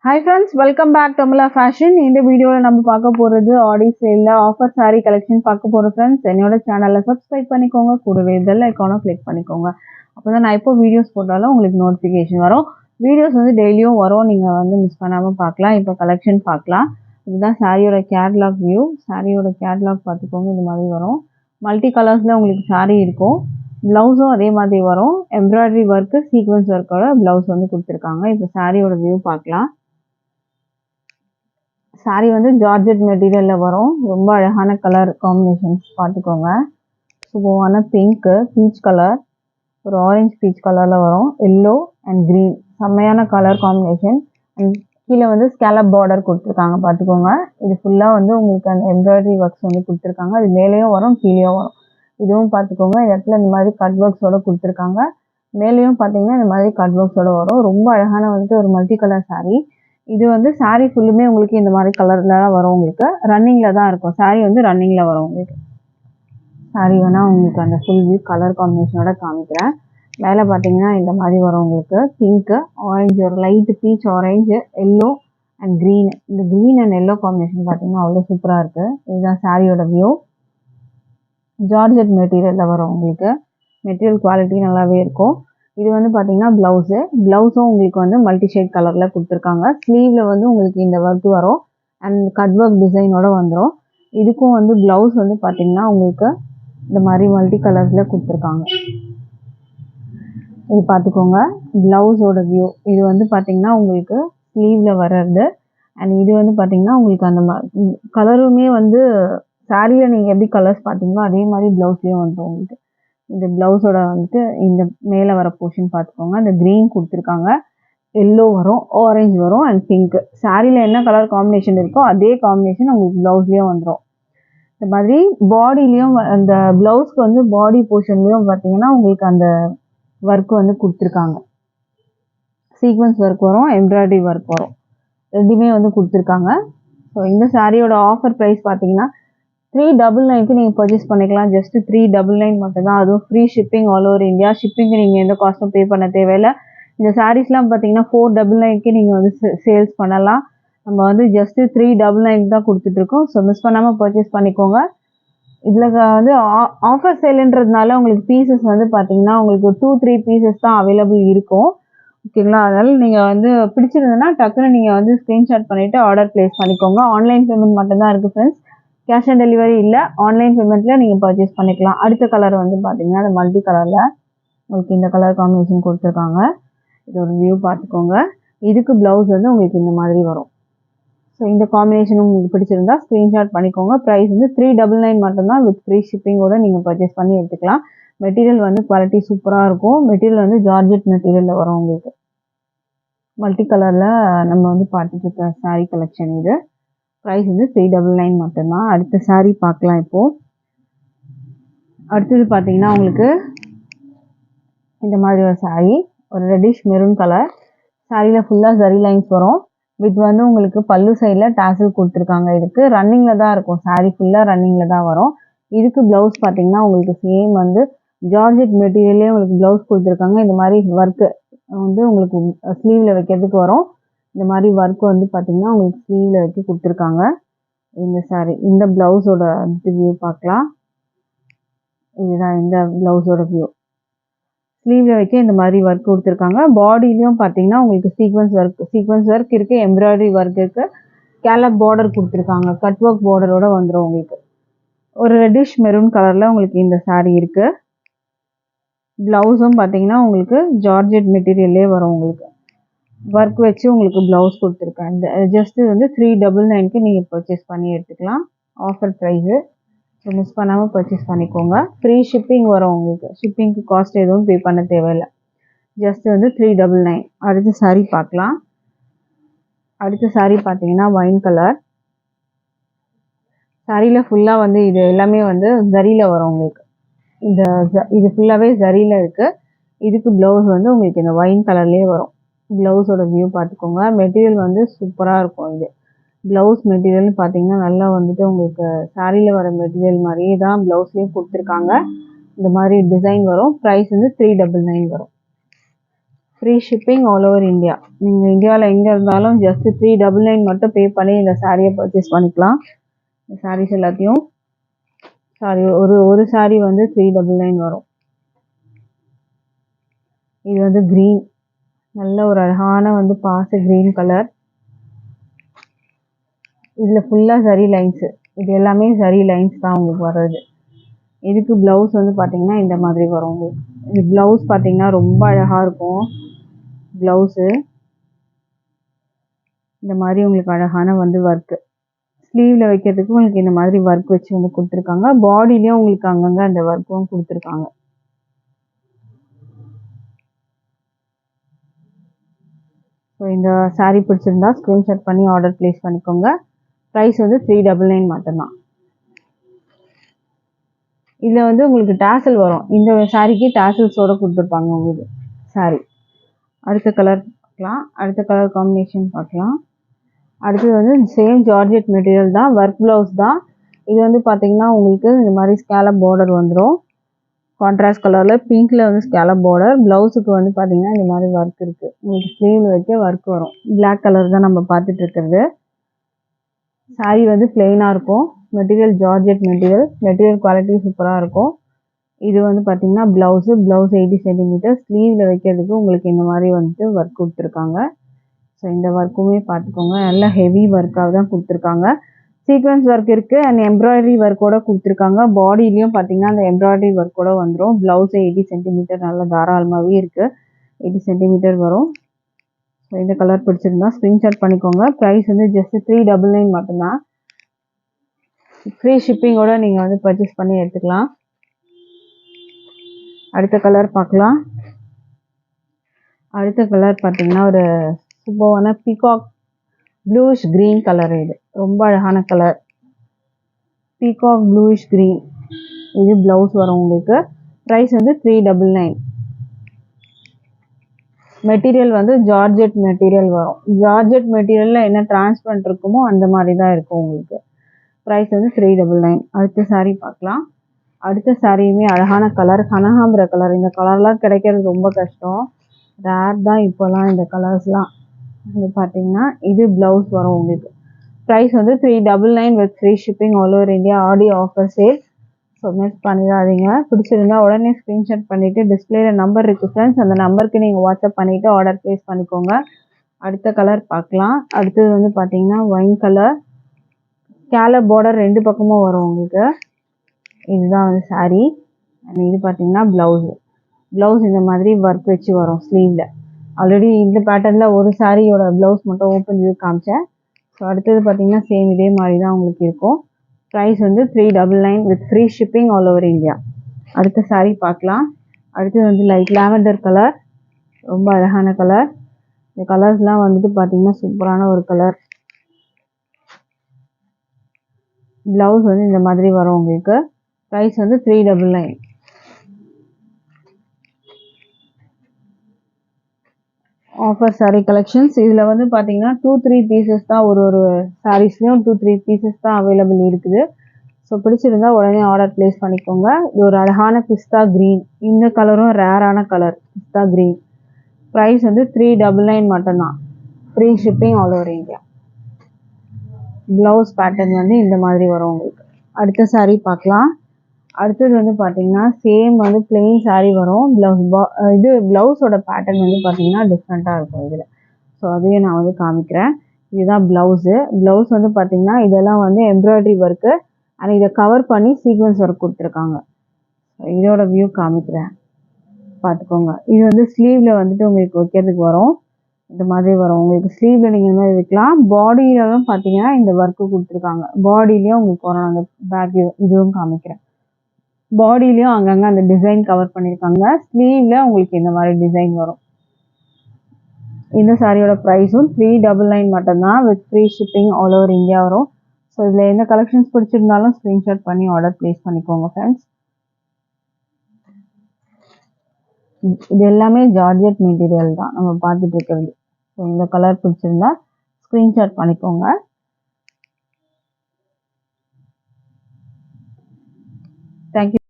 Hi friends, welcome back to Amala Fashion. இந்த வீடியோல நம்ம பார்க்க போறது ஆடி சேல்ல ஆஃபர் saree கலெக்ஷன் பார்க்க போறோம் friends. என்னோட சேனலை சப்ஸ்கிரைப் பண்ணிக்கோங்க, கூடவே பெல் ஐகானை கிளிக் பண்ணிக்கோங்க. அப்பதான் நான் இப்போ வீடியோஸ் போட்டாலும் உங்களுக்கு நோட்டிஃபிகேஷன் வரும். வீடியோஸ் வந்து டெய்லியும் வரும், நீங்க வந்து மிஸ் பண்ணாம பார்க்கலாம். இப்போ கலெக்ஷன் பார்க்கலாம். இதுதான் சாரியோட கேட்லாக் வியூ. சாரியோட கேட்லாக் பார்த்துக்கோங்க, இந்த மாதிரி வரும். மல்டி கலர்ஸ்ல உங்களுக்கு saree இருக்கும். பிளவுஸும் அதே மாதிரி வரும். எம்ப்ராய்டரி ஒர்க்கு சீக்வன்ஸ் ஒர்க்கோட பிளவுஸ் வந்து கொடுத்துருக்காங்க. இப்போ சாரியோட வியூ பார்க்கலாம். சாரி வந்து ஜார்ஜெட் மெட்டீரியல்ல வரும். ரொம்ப அழகான கலர் காம்பினேஷன்ஸ் பார்த்துக்கோங்க. சூப்பரான பிங்க், பீச் கலர், ஒரு ஆரஞ்சு பீச் கலர்ல வரும். எல்லோ அண்ட் கிரீன், செம்மையான கலர் காம்பினேஷன். அண்ட் கீழே வந்து ஸ்கேலப் பார்டர் கொடுத்துருக்காங்க பார்த்துக்கோங்க. இது ஃபுல்லாக வந்து உங்களுக்கு அந்த எம்ப்ராய்டரி ஒர்க்ஸ் வந்து கொடுத்துருக்காங்க. அது மேலேயும் வரும், கீழேயும் வரும். இதுவும் பார்த்துக்கோங்க. இந்த இடத்துல இந்த மாதிரி கட் ஒர்க்ஸோட கொடுத்துருக்காங்க. மேலேயும் பார்த்தீங்கன்னா இந்த மாதிரி கட் ஒர்க்ஸோட வரும். ரொம்ப அழகான வந்துட்டு ஒரு மல்டி கலர் சாரீ. இது வந்து சாரீ ஃபுல்லுமே உங்களுக்கு இந்த மாதிரி கலர்ல வரும். உங்களுக்கு ரன்னிங்ல தான் இருக்கும். சாரீ வந்து ரன்னிங்ல வரும். உங்களுக்கு சாரீ வேணா உங்களுக்கு அந்த ஃபுல் வியூ கலர் காம்பினேஷனோட காமிக்கிறேன். மேலே பார்த்தீங்கன்னா இந்த மாதிரி வரும் உங்களுக்கு பிங்க்கு, ஆரஞ்சு, ஒரு light beach orange, yellow and green. இந்த க்ரீன் அண்ட் எல்லோ காம்பினேஷன் பார்த்தீங்கன்னா அவ்வளோ சூப்பராக இருக்குது. இதுதான் சாரியோட வியூ. ஜார்ஜெட் மெட்டீரியலில் வரும். உங்களுக்கு மெட்டீரியல் குவாலிட்டி நல்லாவே இருக்கும். இது வந்து பார்த்தீங்கன்னா ப்ளவுஸும் உங்களுக்கு வந்து மல்டி ஷேட் கலரில் கொடுத்துருக்காங்க. ஸ்லீவில் வந்து உங்களுக்கு இந்த ஒர்க் வரும் அண்ட் கட் ஒர்க் டிசைனோட வந்துடும். இதுக்கும் வந்து ப்ளவுஸ் வந்து பார்த்தீங்கன்னா உங்களுக்கு இந்த மாதிரி மல்டி கலர்ஸில் கொடுத்துருக்காங்க. இது பார்த்துக்கோங்க, ப்ளவுஸோட வியூ. இது வந்து பார்த்தீங்கன்னா உங்களுக்கு ஸ்லீவில் வர்றது. அண்ட் இது வந்து பார்த்தீங்கன்னா உங்களுக்கு அந்த கலருமே வந்து சாரியில் நீங்கள் எப்படி கலர்ஸ் பார்த்தீங்களோ அதே மாதிரி ப்ளவுஸ்லேயும் வந்துடும் உங்களுக்கு. இந்த ப்ளவுஸோட வந்துட்டு இந்த மேலே வர போர்ஷன் பார்த்துக்கோங்க. இந்த க்ரீன் கொடுத்துருக்காங்க, எல்லோ வரும், ஆரஞ்சு வரும் அண்ட் பிங்க். சாரியில் என்ன கலர் காம்பினேஷன் இருக்கோ அதே காம்பினேஷன் உங்களுக்கு ப்ளவுஸ்லேயும் வந்துடும். இந்த மாதிரி பாடிலையும் அந்த ப்ளவுஸ்க்கு வந்து பாடி போர்ஷன்லேயும் பார்த்தீங்கன்னா உங்களுக்கு அந்த ஒர்க் வந்து கொடுத்துருக்காங்க. சீக்வன்ஸ் ஒர்க் வரும், எம்ப்ராய்டரி ஒர்க் வரும், ரெண்டுமே வந்து கொடுத்துருக்காங்க. ஸோ இந்த சாரியோட ஆஃபர் ப்ரைஸ் பார்த்தீங்கன்னா 399க்கு நீங்கள் பர்ச்சேஸ் பண்ணிக்கலாம். ஜஸ்ட் 399 மட்டும்தான். அதுவும் free shipping all over India. ஷிப்பிங்க்கு நீங்கள் எந்த காஸ்ட்டும் பே பண்ண தேவையில்லை. இந்த சாரீஸ்லாம் பார்த்தீங்கன்னா 499க்கு நீங்கள் வந்து சேல்ஸ் பண்ணலாம். நம்ம வந்து ஜஸ்ட் 399 தான் கொடுத்துட்ருக்கோம். ஸோ மிஸ் பண்ணாமல் பர்ச்சேஸ் பண்ணிக்கோங்க. இதில் வந்து ஆஃபர் சேலுன்றதுனால உங்களுக்கு பீசஸ் வந்து பார்த்தீங்கன்னா உங்களுக்கு 2-3 பீசஸ் தான் அவைலபிள் இருக்கும். ஓகேங்களா? அதனால் நீங்கள் வந்து பிடிச்சிருந்ததுன்னா டக்குன்னு நீங்கள் வந்து ஸ்க்ரீன்ஷாட் பண்ணிவிட்டு ஆர்டர் ப்ளேஸ் பண்ணிக்கோங்க. ஆன்லைன் பேமெண்ட் மட்டும்தான் இருக்குது ஃப்ரெண்ட்ஸ். கேஷ் ஆன் டெலிவரி இல்லை. ஆன்லைன் பேமெண்ட்டில் நீங்கள் பர்ச்சேஸ் பண்ணிக்கலாம். அடுத்த கலர் வந்து பார்த்தீங்கன்னா அந்த மல்டி கலரில் உங்களுக்கு இந்த கலர் காம்பினேஷன் கொடுத்துருக்காங்க. இது ஒரு வியூ பார்த்துக்கோங்க. இதுக்கு ப்ளவுஸ் வந்து உங்களுக்கு இந்த மாதிரி வரும். ஸோ இந்த காம்பினேஷன் உங்களுக்கு பிடிச்சிருந்தா ஸ்க்ரீன்ஷாட் பண்ணிக்கோங்க. ப்ரைஸ் வந்து 399 மட்டும்தான். வித் ஃப்ரீ ஷிப்பிங்கோடு நீங்கள் பர்ச்சேஸ் பண்ணி எடுத்துக்கலாம். மெட்டீரியல் வந்து குவாலிட்டி சூப்பராக இருக்கும். மெட்டீரியல் வந்து ஜார்ஜெட் மெட்டீரியலில் வரும். உங்களுக்கு மல்டி கலரில் நம்ம வந்து பார்த்துட்டு இருக்க சாரீ கலெக்ஷன் இது. ப்ரைஸ் வந்து 399 மட்டும்தான். அடுத்த சாரீ பார்க்கலாம். இப்போது அடுத்தது பார்த்தீங்கன்னா உங்களுக்கு இந்த மாதிரி ஒரு சாரீ, ஒரு ரெட்டிஷ் மெரூன் கலர். சாரியில் ஃபுல்லாக ஜரி லைன்ஸ் வரும். வித் வந்து உங்களுக்கு பல்லு சைடில் டாசல் கொடுத்துருக்காங்க. இதுக்கு ரன்னிங்கில் தான் இருக்கும். சாரீ ஃபுல்லாக ரன்னிங்கில் தான் வரும். இதுக்கு ப்ளவுஸ் பார்த்தீங்கன்னா உங்களுக்கு சேம் வந்து ஜார்ஜெட் மெட்டீரியல்லே உங்களுக்கு ப்ளவுஸ் கொடுத்துருக்காங்க. இந்த மாதிரி ஒர்க்கு வந்து உங்களுக்கு ஸ்லீவில் வைக்கிறதுக்கு வரும். இந்த மாதிரி ஒர்க் வந்து பார்த்தீங்கன்னா உங்களுக்கு ஸ்லீவில் வச்சு கொடுத்துருக்காங்க. இந்த சாரீ இந்த ப்ளவுஸோட வியூ பார்க்கலாம். இதுதான் இந்த ப்ளவுஸோட வியூ. ஸ்லீவில் வைக்க இந்த மாதிரி ஒர்க் கொடுத்துருக்காங்க. பாடியிலையும் பார்த்தீங்கன்னா உங்களுக்கு சீக்வன்ஸ் ஒர்க் இருக்குது, எம்ப்ராய்டரி ஒர்க் இருக்குது, ஸ்கேலப் பார்டர் கொடுத்துருக்காங்க. கட் ஒர்க் பார்டரோட வந்துடும். உங்களுக்கு ஒரு ரெட்டிஷ் மெரூன் கலரில் உங்களுக்கு இந்த சாரீ இருக்குது. ப்ளவுஸும் பார்த்தீங்கன்னா உங்களுக்கு ஜார்ஜெட் மெட்டீரியல்லே வரும். உங்களுக்கு ஒர்க் வச்சு உங்களுக்கு ப்ளவுஸ் கொடுத்துருக்கேன். இந்த ஜஸ்ட் வந்து 399க்கு நீங்கள் பர்ச்சேஸ் பண்ணி எடுத்துக்கலாம். Offer price. ஸோ மிஸ் பண்ணாமல் பர்ச்சேஸ் பண்ணிக்கோங்க. ஃப்ரீ ஷிப்பிங் வரும். உங்களுக்கு ஷிப்பிங்க்கு காஸ்ட் எதுவும் பே பண்ண தேவையில்லை. ஜஸ்ட் வந்து 399. அடுத்த சாரீ பார்க்கலாம். அடுத்த சாரீ பார்த்தீங்கன்னா ஒயின் கலர். சாரியில் ஃபுல்லாக வந்து இது எல்லாமே வந்து ஜரியில் வரும். உங்களுக்கு இது ஃபுல்லாகவே ஜரியில் இருக்குது. இதுக்கு ப்ளவுஸ் வந்து உங்களுக்கு இந்த ஒயின் கலர்லேயே வரும். ப்ளவுஸோட வியூ பார்த்துக்கோங்க. மெட்டீரியல் வந்து சூப்பராக இருக்கும். இது ப்ளவுஸ் மெட்டீரியல்னு பார்த்தீங்கன்னா நல்லா வந்துட்டு உங்களுக்கு சாரியில் வர மெட்டீரியல் மாதிரியே தான் ப்ளவுஸ்லேயும் கொடுத்துருக்காங்க. இந்த மாதிரி டிசைன் வரும். ப்ரைஸ் வந்து 399 வரும். Free shipping all over India. நீங்கள் இந்தியாவில் எங்கே இருந்தாலும் ஜஸ்ட் 399 மட்டும் பே பண்ணி இந்த சாரியை பர்ச்சேஸ் பண்ணிக்கலாம். இந்த சாரீஸ் எல்லாத்தையும் ஒரு சாரீ வந்து 399 வரும். இது வந்து க்ரீன், நல்ல ஒரு அழகான வந்து பாச க்ரீன் கலர். இதில் ஃபுல்லாக சரி லைன்ஸு, இது எல்லாமே சரி லைன்ஸ் தான் உங்களுக்கு வர்றது. இதுக்கு ப்ளவுஸ் வந்து பார்த்திங்கன்னா இந்த மாதிரி வரும் உங்களுக்கு. இது ப்ளவுஸ் பார்த்திங்கன்னா ரொம்ப அழகாக இருக்கும். ப்ளவுஸு இந்த மாதிரி உங்களுக்கு அழகான வந்து ஒர்க்கு, ஸ்லீவில் வைக்கிறதுக்கு உங்களுக்கு இந்த மாதிரி ஒர்க் வச்சு வந்து கொடுத்துருக்காங்க. பாடியிலையும் உங்களுக்கு அங்கங்கே அந்த ஒர்க்கும் கொடுத்துருக்காங்க. ஸோ இந்த சாரீ பிடிச்சிருந்தா ஸ்க்ரீன்ஷாட் பண்ணி ஆர்டர் ப்ளேஸ் பண்ணிக்கோங்க. ப்ரைஸ் வந்து 399 மட்டும்தான். இதில் வந்து உங்களுக்கு டேசல் வரும். இந்த சாரீக்கு டேசல்ஸோடு கொடுத்துருப்பாங்க உங்களுக்கு சாரீ. அடுத்த கலர் பார்க்கலாம், அடுத்த கலர் காம்பினேஷன் பார்க்கலாம். அடுத்தது வந்து சேம் ஜார்ஜெட் மெட்டீரியல் தான், ஒர்க் ப்ளவுஸ் தான். இது வந்து பார்த்திங்கன்னா உங்களுக்கு இந்த மாதிரி ஸ்கேலப் பார்டர் வந்துடும். கான்ட்ராஸ்ட் கலரில் பிங்க்கில் வந்து ஸ்கேலப் பார்டர். ப்ளவுஸுக்கு வந்து பார்த்திங்கன்னா இந்த மாதிரி ஒர்க் இருக்குது. உங்களுக்கு ஸ்லீவில் வைக்க ஒர்க் வரும். பிளாக் கலர் தான் நம்ம பார்த்துட்டு இருக்கிறது. சாரீ வந்து பிளெயினாக இருக்கும். மெட்டீரியல் ஜார்ஜெட் மெட்டீரியல் குவாலிட்டி சூப்பராக இருக்கும். இது வந்து பார்த்திங்கன்னா ப்ளவுஸ் 80 சென்டிமீட்டர். ஸ்லீவில் வைக்கிறதுக்கு உங்களுக்கு இந்த மாதிரி வந்துட்டு ஒர்க் கொடுத்துருக்காங்க. ஸோ இந்த ஒர்க்குமே பார்த்துக்கோங்க, நல்லா ஹெவி ஒர்க்காக தான் கொடுத்துருக்காங்க. சீக்வன்ஸ் ஒர்க் இருக்குது அண்ட் எம்ப்ராய்டரி ஒர்க்கோடு கொடுத்துருக்காங்க. பாடியிலையும் பார்த்திங்கன்னா அந்த எம்ப்ராய்டரி ஒர்க்கோடு வந்துடும். ப்ளவுஸு 80 சென்டிமீட்டர் நல்லா தாராளமாகவே இருக்குது. 80 சென்டிமீட்டர் வரும். ஸோ இந்த கலர் பிடிச்சிருந்தா ஸ்க்ரீன்ஷாட் பண்ணிக்கோங்க. ப்ரைஸ் வந்து ஜஸ்ட் 399 மட்டும்தான். ஃப்ரீ ஷிப்பிங்கோட நீங்கள் வந்து பர்ச்சேஸ் பண்ணி எடுத்துக்கலாம். அடுத்த கலர் பார்க்கலாம். அடுத்த கலர் பார்த்திங்கன்னா ஒரு சூப்பரான பீகாக் ப்ளூஷ் க்ரீன் கலர். இது ரொம்ப அழகான கலர், பீகாக் ப்ளூஷ் க்ரீன். இது ப்ளவுஸ் வரும் உங்களுக்கு. ப்ரைஸ் வந்து 399. மெட்டீரியல் வந்து ஜார்ஜெட் மெட்டீரியல் வரும். ஜார்ஜெட் மெட்டீரியலில் என்ன டிரான்ஸ்பரண்ட் இருக்குமோ அந்த மாதிரி தான் இருக்கும் உங்களுக்கு. ப்ரைஸ் வந்து 399. அடுத்த சாரீ பார்க்கலாம். அடுத்த சாரியுமே அழகான கலர், கனகாம்பர கலர். இந்த கலர்லாம் கிடைக்கிறது ரொம்ப கஷ்டம், ரேர் தான் இப்போலாம் இந்த கலர்ஸ்லாம். இது பார்த்தீங்கன்னா இது ப்ளவுஸ் வரும் உங்களுக்கு. ப்ரைஸ் வந்து 399 with free shipping all over India. Aadi offer sale. So miss பண்ணிடாதீங்க. பிடிச்சிருந்தா உடனே ஸ்க்ரீன்ஷாட் பண்ணிவிட்டு டிஸ்பிளேயில் நம்பர் இருக்குது ஃப்ரெண்ட்ஸ், அந்த நம்பருக்கு நீங்கள் வாட்ஸ்அப் பண்ணிவிட்டு ஆர்டர் ப்ளேஸ் பண்ணிக்கோங்க. அடுத்த கலர் பார்க்கலாம். அடுத்தது வந்து பார்த்தீங்கன்னா ஒயின் கலர், ஸ்கேலப் பார்டர் 2 பக்கமும் வரும் உங்களுக்கு. இதுதான் வந்து சாரீ. அண்ட் இது பார்த்தீங்கன்னா ப்ளவுஸ் இந்த மாதிரி ஒர்க் வச்சு வரும் ஸ்லீவில். ஆல்ரெடி இந்த பேட்டர்னில் ஒரு சாரியோட ப்ளவுஸ் மட்டும் ஓப்பன் வியூ காமிச்சேன். ஸோ அடுத்தது பார்த்தீங்கன்னா சேம் இதே மாதிரி தான் உங்களுக்கு இருக்கும். ப்ரைஸ் வந்து 399 with free shipping all over India. அடுத்த சாரீ பார்க்கலாம். அடுத்தது வந்து லைட் லாவெண்டர் கலர், ரொம்ப அழகான கலர். இந்த கலர்ஸ்லாம் வந்துட்டு பார்த்தீங்கன்னா சூப்பரான ஒரு கலர். ப்ளவுஸ் வந்து இந்த மாதிரி வரும் உங்களுக்கு. ப்ரைஸ் வந்து 399. Offer sari collections. இதில் வந்து பார்த்தீங்கன்னா 2-3 பீசஸ் தான், ஒரு சாரீஸ்லேயும் 2-3 பீசஸ் தான் அவைலபிள் இருக்குது. ஸோ பிடிச்சிருந்தா உடனே ஆர்டர் ப்ளேஸ் பண்ணிக்கோங்க. இது ஒரு அழகான பிஸ்தா க்ரீன். இந்த கலரும் ரேரான கலர், பிஸ்தா க்ரீன். ப்ரைஸ் வந்து 399 மட்டும்தான். Free shipping all over India. Blouse pattern வந்து இந்த மாதிரி வரும் உங்களுக்கு. அடுத்த சாரீ பார்க்கலாம். அடுத்தது வந்து பார்த்தீங்கன்னா சேம் வந்து பிளெயின் சாரீ வரும். இது ப்ளவுஸோட பேட்டர்ன் வந்து பார்த்தீங்கன்னா டிஃப்ரெண்ட்டாக இருக்கும் இதில். ஸோ அதையும் நான் வந்து காமிக்கிறேன். இதுதான் ப்ளவுஸ் வந்து பார்த்தீங்கன்னா இதெல்லாம் வந்து எம்ப்ராய்டரி ஒர்க்கு அண்ட் இதை கவர் பண்ணி சீக்வன்ஸ் ஒர்க் கொடுத்துருக்காங்க. இதோட வியூ காமிக்கிறேன், பார்த்துக்கோங்க. இது வந்து ஸ்லீவில் வந்துட்டு உங்களுக்கு வைக்கிறதுக்கு வரும். இந்த மாதிரி வரும் உங்களுக்கு. ஸ்லீவில் நீங்கள் இந்த மாதிரி வைக்கலாம். பாடியிலும் பார்த்தீங்கன்னா இந்த ஒர்க்கு கொடுத்துருக்காங்க. பாடியிலையும் உங்களுக்கு வரும். அந்த பேக் இதுவும் காமிக்கிறேன். பாடியிலையும் அங்கங்கே அந்த டிசைன் கவர் பண்ணியிருக்காங்க. ஸ்லீவில் உங்களுக்கு இந்த மாதிரி டிசைன் வரும். இந்த சாரியோட ப்ரைஸும் 399 மட்டும்தான் with free shipping all over India வரும். ஸோ இதில் எந்த கலெக்ஷன்ஸ் பிடிச்சிருந்தாலும் ஸ்க்ரீன்ஷாட் பண்ணி ஆர்டர் ப்ளேஸ் பண்ணிக்கோங்க ஃப்ரெண்ட்ஸ். இது எல்லாமே ஜார்ஜெட் மெட்டீரியல் தான் நம்ம பார்த்துட்டு இருக்கிறது. ஸோ இந்த கலர் பிடிச்சிருந்தா ஸ்க்ரீன்ஷாட் பண்ணிக்கோங்க. தேங்க்யூ.